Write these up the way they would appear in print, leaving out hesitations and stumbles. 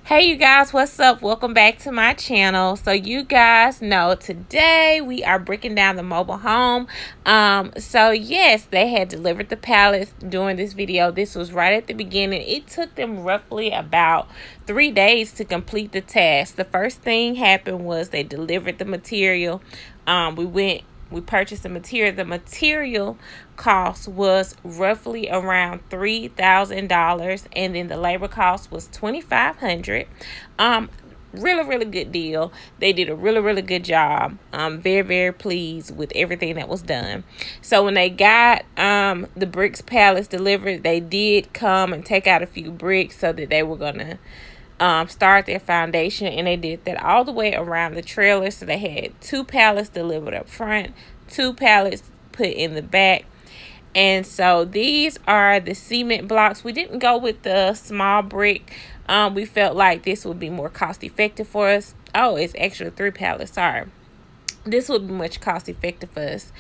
Hey you guys, what's up? Welcome back to my channel. So you guys know today we are breaking down the mobile home. So yes, they had delivered the pallets during this video. This was right at the beginning. It took them roughly about 3 days to complete the task. The first thing happened was they delivered the material. We purchased the material. The material cost was roughly around $3,000, and then the labor cost was $2,500. Really good deal. They did a really good job. I'm very pleased with everything that was done. So when they got the bricks pallets delivered, they did come and take out a few bricks so that they were gonna start their foundation, and they did that all the way around the trailer. So they had 2 pallets delivered up front, 2 pallets put in the back. And so these are the cement blocks. We didn't go with the small brick. We felt like this would be more cost effective for us. Oh, it's actually 3 pallets, sorry. This would be much cost effective for us.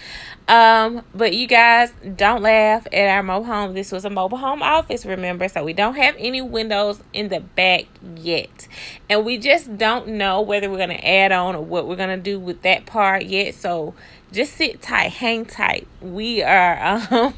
But you guys, don't laugh at our mobile home. This was a mobile home office, remember? So we don't have any windows in the back yet. And we just don't know whether we're going to add on or what we're going to do with that part yet. So just sit tight, hang tight. We are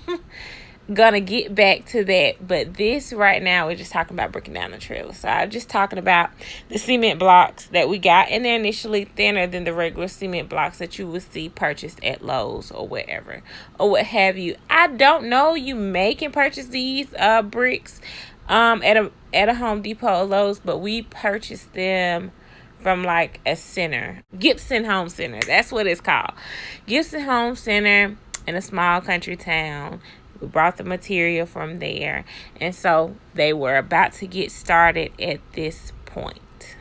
gonna get back to that, but this right now we're just talking about breaking down the trailer. So I'm just talking about the cement blocks that we got, and they're initially thinner than the regular cement blocks that you would see purchased at Lowe's or wherever or what have you. I don't know, you may can purchase these bricks at a Home Depot or Lowe's, but we purchased them from like a center, Gibson Home Center. That's what it's called, Gibson Home Center, in a small country town. We brought the material from there, and so they were about to get started at this point.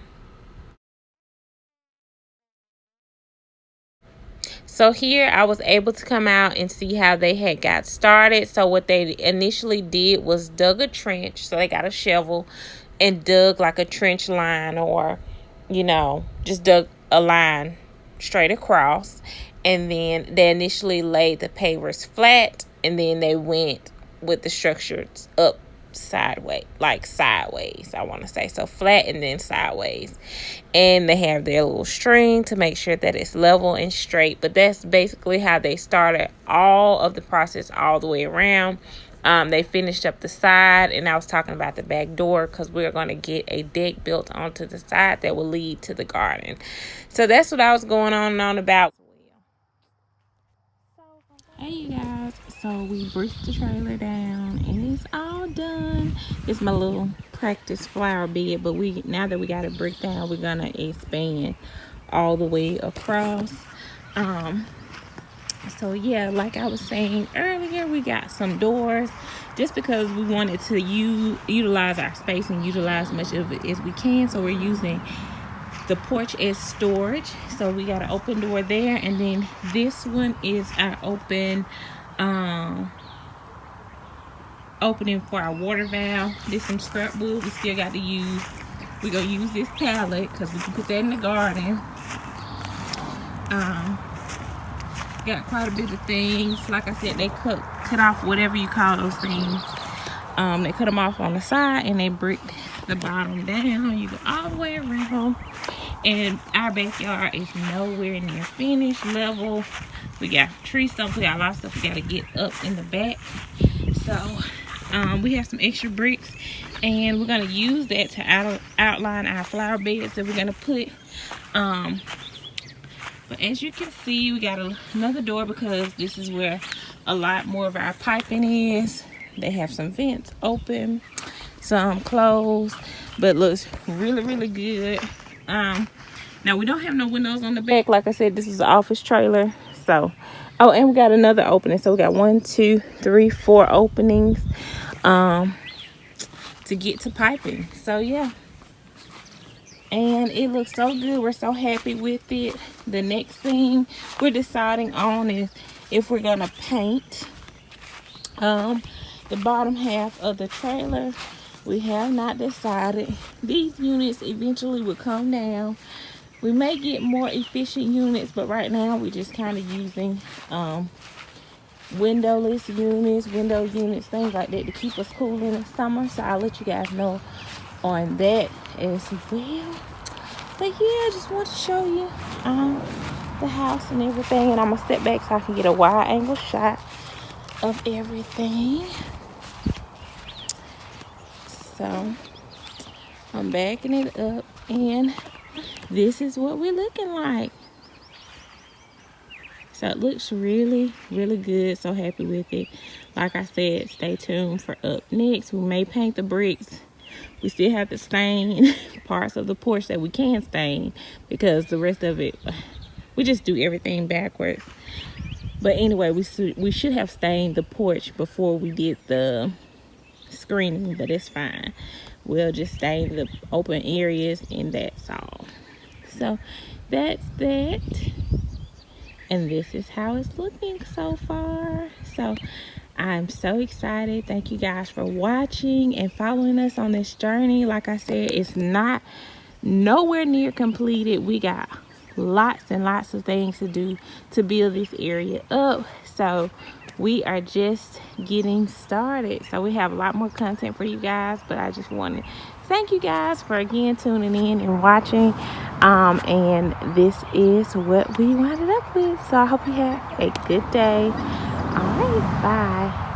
So here I was able to come out and see how they had got started. So what they initially did was dug a trench. So they got a shovel and dug like a trench line, or just dug a line straight across. And then they initially laid the pavers flat, and then they went with the structures up sideways, I want to say. So flat and then sideways. And they have their little string to make sure that it's level and straight. But that's basically how they started all of the process all the way around. They finished up the side, and I was talking about the back door because we're going to get a deck built onto the side that will lead to the garden. So that's what I was going on and on about. Hey you guys, so we bricked the trailer down and it's all done. It's my little practice flower bed, but now that we got it bricked down, we're gonna expand all the way across. So yeah, like I was saying earlier, we got some doors just because we wanted to utilize our space and utilize as much of it as we can. So we're using the porch as storage. So we got an open door there, and then this one is our opening for our water valve. This some scrap wood we still got to use. We're gonna use this pallet because we can put that in the garden. Got quite a bit of things. Like I said, they cut off whatever you call those things. They cut them off on the side, and they bricked the bottom down. You go all the way around, and our backyard is nowhere near finished level. We got tree stumps, we got a lot of stuff we got to get up in the back. So we have some extra bricks, and we're going to use that to outline our flower beds that we're going to put. But as you can see, we got another door because this is where a lot more of our piping is. They have some vents open, some closed, but looks really good. Now we don't have no windows on the back. Like I said, this is an office trailer. So, oh, and we got another opening. So we got 1, 2, 3, 4 openings to get to piping. So yeah, and it looks so good. We're so happy with it. The next thing we're deciding on is if we're gonna paint the bottom half of the trailer. We have not decided. These units eventually will come down. We may get more efficient units, but right now we're just kind of using window units, things like that to keep us cool in the summer. So I'll let you guys know on that as well. But yeah, I just want to show you the house and everything, and I'm gonna step back so I can get a wide angle shot of everything. So I'm backing it up, and this is what we're looking like. So it looks really, really good. So happy with it. Like I said, stay tuned for up next. We may paint the bricks. We still have to stain parts of the porch that we can stain, because the rest of it, we just do everything backwards. But anyway, we should have stained the porch before we did the screening, but it's fine. We'll just stain the open areas, and that's all. So that's that. And this is how it's looking so far. So I'm so excited. Thank you guys for watching and following us on this journey. Like I said, it's not nowhere near completed. We got lots and lots of things to do to build this area up. So we are just getting started. So we have a lot more content for you guys, but I just wanted to thank you guys for again tuning in and watching. And this is what we wound up with. So I hope you have a good day. All right, bye.